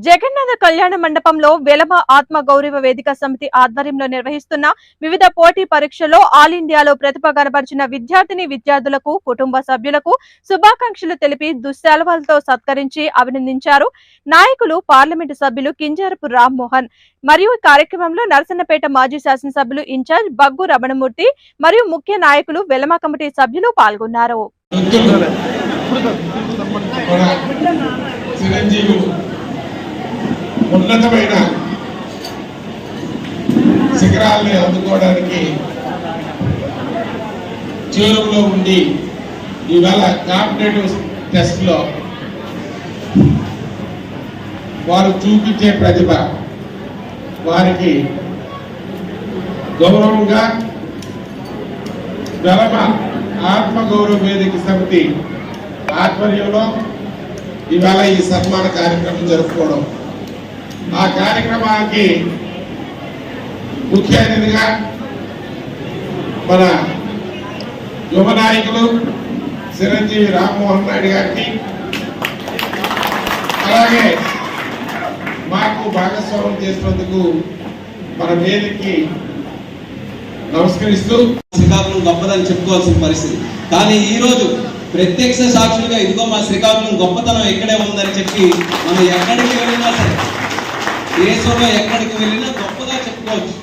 జగన్నాథ కళ్యాణ మండపంలో వెలమ ఆత్మ గౌరవ వేదిక సమితి ఆధ్వర్యంలో నిర్వహిస్తున్న వివిధ పోటీ పరీక్షల్లో ఆల్ ఇండియాలో ప్రతిభ కనబరిచిన విద్యార్థులకు కుటుంబ సభ్యులకు శుభాకాంక్షలు తెలిపి దుశ్శాలువాలతో సత్కరించి అభినందించారు నాయకులు పార్లమెంటు సభ్యులు కింజారపు రామ్మోహన్ మరియు కార్యక్రమంలో నరసన్నపేట మాజీ శాసనసభ్యులు ఇన్ఛార్జ్ బగ్గు రమణమూర్తి మరియు ముఖ్య నాయకులు వెలమ కమిటీ సభ్యులు పాల్గొన్నారు. ఉన్నతమైన శిఖరాల్ని అందుకోవడానికి చేరువలో ఉండి ఇవాళ కాంపిటేటివ్ టెస్ట్ లో వారు చూపించే ప్రతిభ వారికి గౌరవంగా వెలమ ఆత్మగౌరవ వేదిక సమితి ఆధ్వర్యంలో ఇవాళ ఈ సన్మాన కార్యక్రమం జరుపుకోవడం, ఆ కార్యక్రమానికి ముఖ్య అతిథిగా మన యువ నాయకులు చిరంజీవి రామ్మోహన్ నాయుడు గారికి, అలాగే మాకు భాగస్వామ్యం చేసినందుకు మన వేదికకి నమస్కరిస్తూ శ్రీకాకుళం గొప్పదని చెప్పుకోవాల్సిన పరిస్థితి. కానీ ఈ రోజు ప్రత్యక్ష సాక్షులుగా ఇదిగో మా శ్రీకాకుళం గొప్పతనం ఇక్కడే ఉందని చెప్పి మనం ఎక్కడికి వెళ్ళినా సరే, దేశంలో ఎక్కడికి వెళ్ళినా గొప్పగా చెప్పుకోవచ్చు.